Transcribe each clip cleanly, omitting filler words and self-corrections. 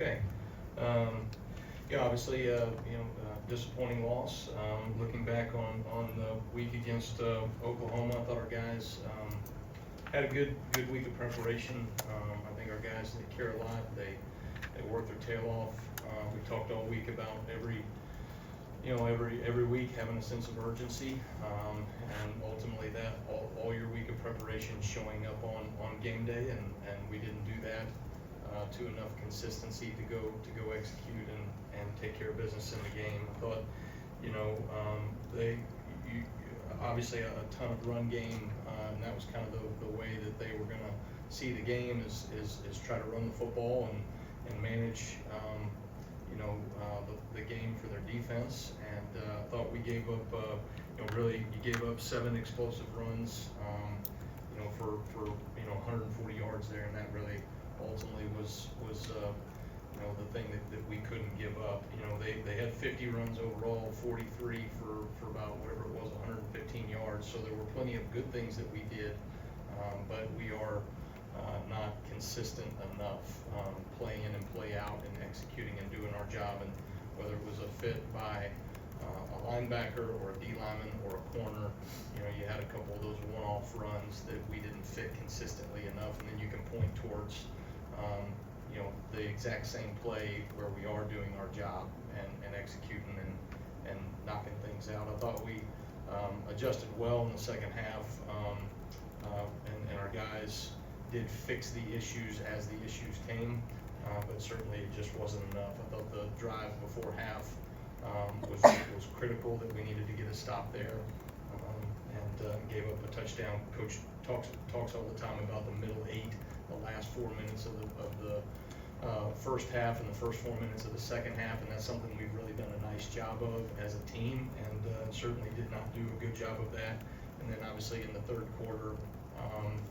Okay. Um, yeah, obviously, disappointing loss. Looking back on the week against Oklahoma, I thought our guys had a good week of preparation. I think our guys, they care a lot. They work their tail off. We talked all week about every week having a sense of urgency, and ultimately that all your week of preparation showing up on game day, and we didn't do that to enough consistency to go execute and take care of business in the game. I thought, obviously a ton of run game, and that was kind of the way that they were going to see the game is try to run the football and manage the game for their defense. And I thought we gave up you gave up 7 explosive runs for 140 yards there, and that really ultimately was the thing that we couldn't give up. They had 50 runs overall, 43 for about whatever it was, 115 yards. So there were plenty of good things that we did, but we are not consistent enough play in and play out and executing and doing our job. And whether it was a fit by a linebacker or a D lineman or a corner, you had a couple of those one-off runs that we didn't fit consistently enough, and then you can point towards the exact same play where we are doing our job and executing and knocking things out. I thought we adjusted well in the second half, and our guys did fix the issues as the issues came, but certainly it just wasn't enough. I thought the drive before half was critical, that we needed to get a stop there, and gave up a touchdown. Coach talks all the time about the middle 8, the last 4 minutes of the first half and the first 4 minutes of the second half, and that's something we've really done a nice job of as a team, and certainly did not do a good job of that. And then obviously in the third quarter,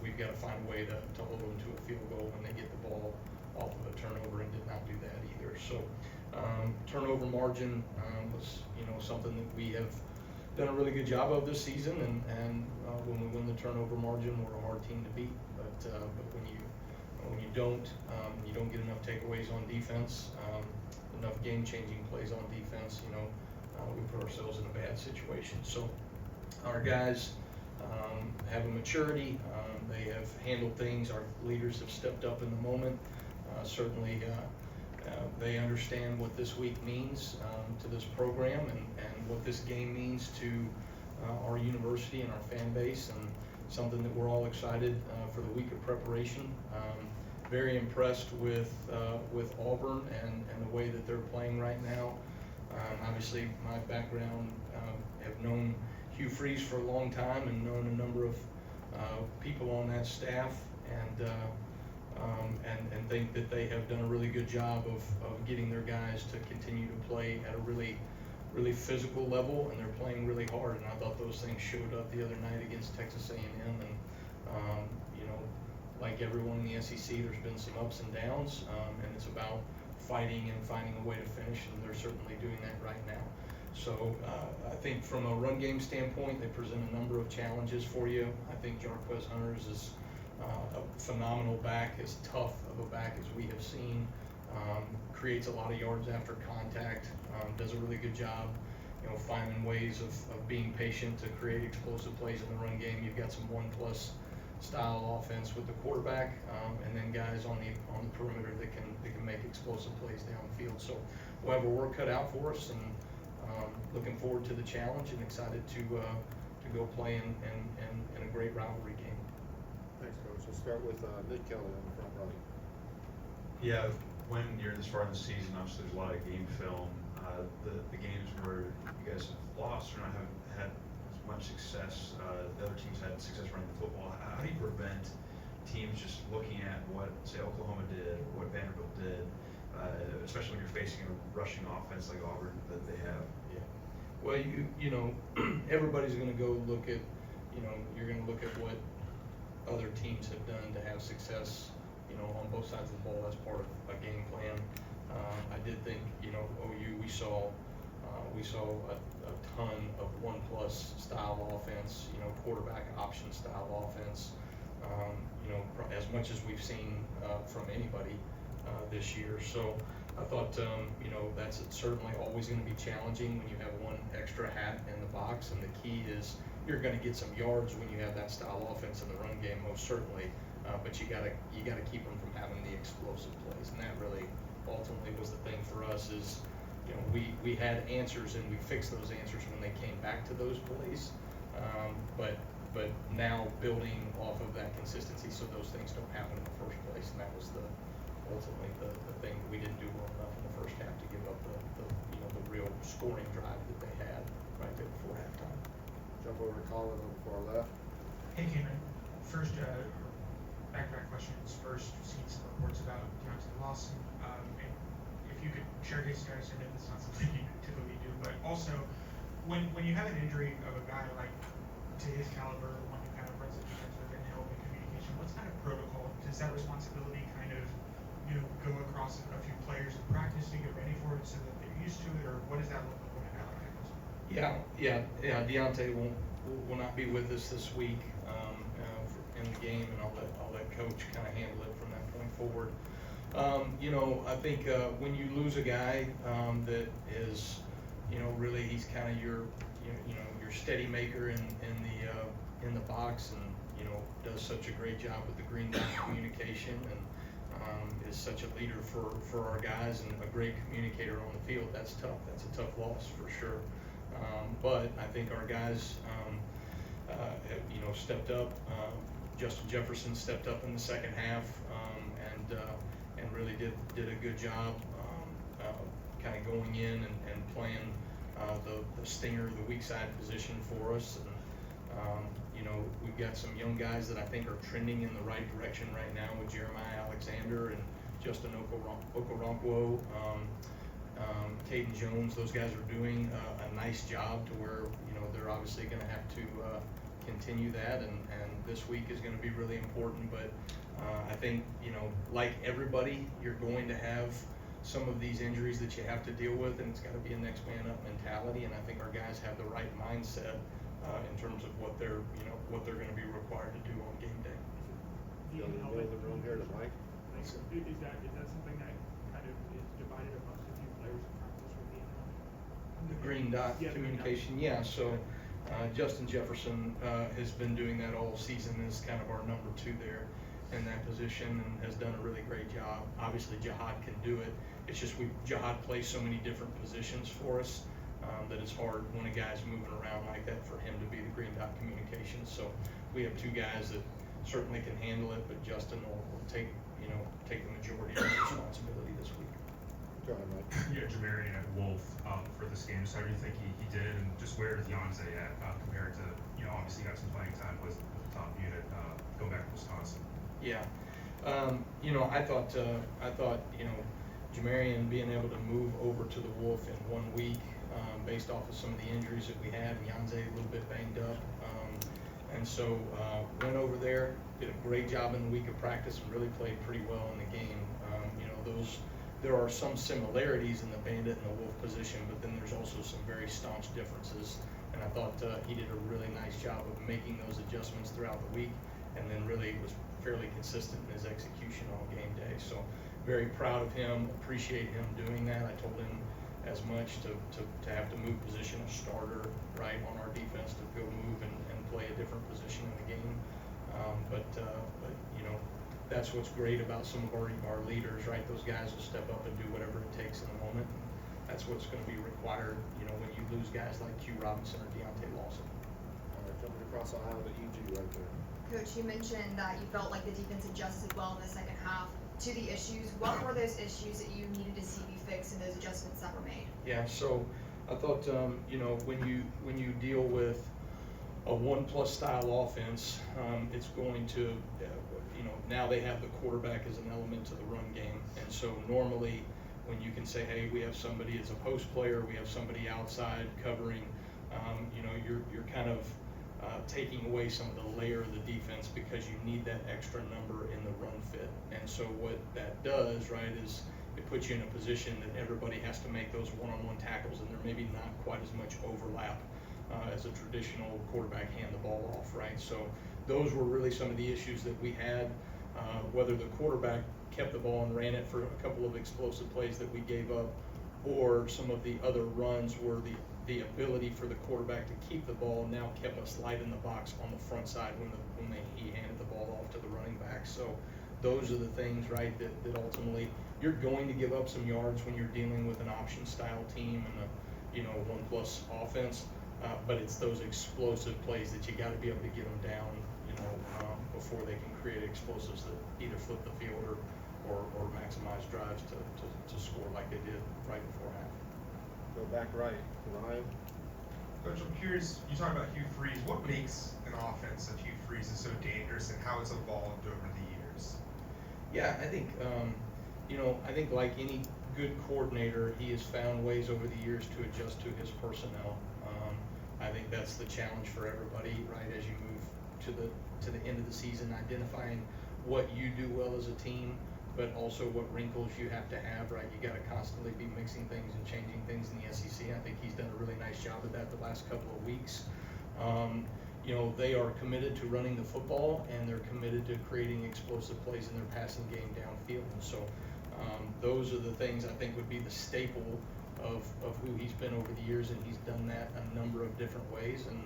we've got to find a way to hold them to a field goal when they get the ball off of a turnover, and did not do that either. So turnover margin was something that we have done a really good job of this season, and when we win the turnover margin, we're a hard team to beat. But when you don't get enough takeaways on defense, enough game-changing plays on defense, we put ourselves in a bad situation. So our guys have a maturity. They have handled things. Our leaders have stepped up in the moment. Certainly, they understand what this week means to this program, and what this game means to our university and our fan base, and something that we're all excited for the week of preparation. Very impressed with Auburn and the way that they're playing right now. Obviously, my background, have known Hugh Freeze for a long time, and known a number of people on that staff, and think that they have done a really good job of getting their guys to continue to play at a really physical level, and they're playing really hard. And I thought those things showed up the other night against Texas A&M. And like everyone in the SEC, there's been some ups and downs, and it's about fighting and finding a way to finish, and they're certainly doing that right now. So I think from a run game standpoint, they present a number of challenges for you. I think Jarquez Hunters is a phenomenal back, as tough of a back as we have seen. Creates a lot of yards after contact, does a really good job, finding ways of being patient to create explosive plays in the run game. You've got some 1+ style offense with the quarterback, and then guys on the perimeter that can make explosive plays downfield. So we'll have our work cut out for us, and looking forward to the challenge, and excited to go play in a great rivalry game. Thanks, Coach. We'll start with Nick Kelly on the front running. Yeah, when you're this far in the season, obviously there's a lot of game film. The games where you guys have lost or not have had as much success, the other teams had success running the football. How do you prevent teams just looking at what, say, Oklahoma did or what Vanderbilt did, especially when you're facing a rushing offense like Auburn that they have? Yeah. Well, everybody's going to go look at, you're going to look at what other teams have done to have success, on both sides of the ball. That's part of a game plan. I did think, OU, we saw a ton of 1+ style offense, quarterback option style offense, as much as we've seen from anybody this year. So I thought, you know, that's certainly always gonna be challenging when you have one extra hat in the box, and the key is you're gonna get some yards when you have that style offense in the run game, most certainly, but you gotta keep them from having the explosive plays, and that really ultimately was the thing for us is, you know, we had answers and we fixed those answers when they came back to those plays, but now building off of that consistency so those things don't happen in the first place, and that was ultimately the thing we didn't do well enough in the first half to give up the you know, the real scoring drive that they had right there before halftime. Jump over to Colin on the far left. Hey, Kane, first, back-to-back questions. First, we've seen some reports about Deontay Lawson, and if you could share his status, I know that's not something you typically do, but also, when you have an injury of a guy like to his caliber, the one who kind of runs the defense and helping communication, what's kind of protocol? Does that responsibility kind of, you know, go across a few players in practice to get ready for it so that they're used to it, or what does that look like when a guy like that goes? Yeah. Deontay will not be with us this week in the game, and I'll let Coach kind of handle it from that point forward. You know, I think when you lose a guy that is, you know, really he's kind of your your steady maker in the box, and you know does such a great job with the green dot communication, and is such a leader for our guys and a great communicator on the field. That's tough. That's a tough loss for sure. But I think our guys have, you know, stepped up. Justin Jefferson stepped up in the second half and really did a good job kind of going in and playing the stinger, the weak side position for us. And you know, we've got some young guys that I think are trending in the right direction right now with Jeremiah Alexander and Justin Okoronkwo, Caden Jones. Those guys are doing a nice job to where, you know, they're obviously going to have to continue that, and this week is going to be really important. But I think, you know, like everybody, you're going to have some of these injuries that you have to deal with, and it's got to be a next man up mentality. And I think our guys have the right mindset in terms of what they're going to be required to do on game day. Go in the room here to Mike. Is that something that kind of is divided amongst a few players in practice with The green dot Yeah, communication, yeah. So Justin Jefferson has been doing that all season as kind of our number 2 there in that position, and has done a really great job. Obviously, Jihad can do it. It's just Jihad plays so many different positions for us that it's hard when a guy's moving around like that for him to be the green dot communication. So we have 2 guys that certainly can handle it, but Justin will take the majority of the responsibility this week. Go ahead, Mike. Yeah, Jamarian at Wolf for this game. So how do you think he did, and just where is Deontay at compared to, you know, obviously got some playing time with the top unit going back to Wisconsin? Yeah, you know, I thought you know, Jamarian being able to move over to the Wolf in 1 week based off of some of the injuries that we had, and Yanze a little bit banged up, and so went over there, did a great job in the week of practice, and really played pretty well in the game. You know, there are some similarities in the Bandit and the Wolf position, but then there's also some very staunch differences, and I thought he did a really nice job of making those adjustments throughout the week, and then really was fairly consistent in his execution on game day. So very proud of him, appreciate him doing that. I told him as much to have to move position a starter right on our defense, to go move and play a different position in the game. But you know, that's what's great about some of our leaders, right? Those guys will step up and do whatever it takes in the moment. And that's what's going to be required, you know, when you lose guys like Q Robinson or Deontay Lawson. All right, jumping across the aisle to EG right there. Coach, you mentioned that you felt like the defense adjusted well in the second half to the issues. What were those issues that you needed to see be fixed and those adjustments that were made? Yeah, so I thought, you know, when you deal with a 1+ style offense, it's going to, you know, now they have the quarterback as an element to the run game, and so normally when you can say, hey, we have somebody as a post player, we have somebody outside covering, you know, you're kind of taking away some of the layer of the defense because you need that extra number in the run fit. And so what that does, right, is it puts you in a position that everybody has to make those one-on-one tackles, and there may be not quite as much overlap as a traditional quarterback hand the ball off, right? So those were really some of the issues that we had. whether the quarterback kept the ball and ran it for a couple of explosive plays that we gave up, or some of the other runs were the ability for the quarterback to keep the ball now kept us light in the box on the front side when he handed the ball off to the running back. So those are the things, right, that ultimately you're going to give up some yards when you're dealing with an option style team and a 1+ offense, but it's those explosive plays that you got to be able to get them down, before they can create explosives that either flip the field or maximize drives to score like they did right before half. Go back right, Ryan. Coach, I'm curious, you talk about Hugh Freeze. What makes an offense of Hugh Freeze so dangerous and how it's evolved over the years? Yeah, I think, I think like any good coordinator, he has found ways over the years to adjust to his personnel. I think that's the challenge for everybody, right, as you move to the end of the season, identifying what you do well as a team, but also what wrinkles you have to have, right? You got to constantly be mixing things and changing things in the SEC. I think he's done a really nice job of that the last couple of weeks. They are committed to running the football, and they're committed to creating explosive plays in their passing game downfield. And so those are the things I think would be the staple of who he's been over the years, and he's done that a number of different ways and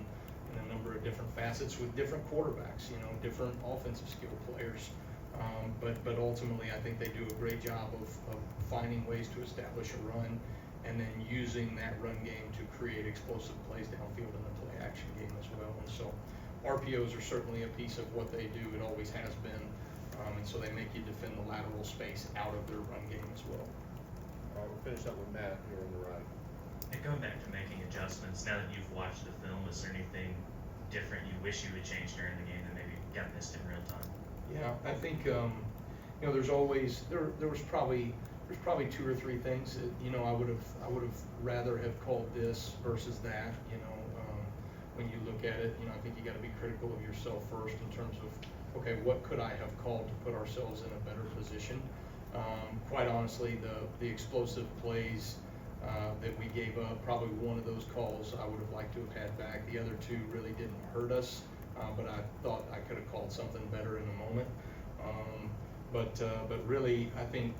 in a number of different facets with different quarterbacks, different offensive skill players. But ultimately, I think they do a great job of finding ways to establish a run and then using that run game to create explosive plays downfield in the play action game as well. And so RPOs are certainly a piece of what they do. It always has been. And so they make you defend the lateral space out of their run game as well. All right, we'll finish up with Matt here on the right. And going back to making adjustments, now that you've watched the film, is there anything different you wish you would change during the game that maybe got missed in real time? Yeah, I think there's always there was probably 2 or 3 things that I would have rather have called this versus that. When you look at it, I think you got to be critical of yourself first in terms of, okay, what could I have called to put ourselves in a better position? Quite honestly, the explosive plays that we gave up, probably one of those calls I would have liked to have had back. The other 2 really didn't hurt us, but I thought I could have called something better in the moment. But really, I think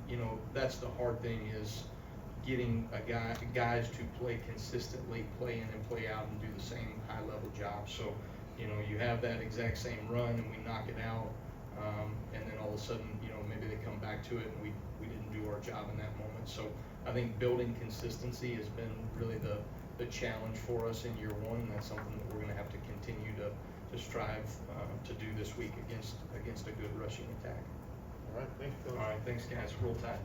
that's the hard thing, is getting guys to play consistently, play in and play out, and do the same high level job. So you have that exact same run and we knock it out, and then all of a sudden maybe they come back to it and we didn't do our job in that moment. So I think building consistency has been really the challenge for us in year 1, and that's something that we're going to have to continue to strive to do this week against a good rushing attack. All right, thank you, Coach. All right, thanks guys. Roll Tide.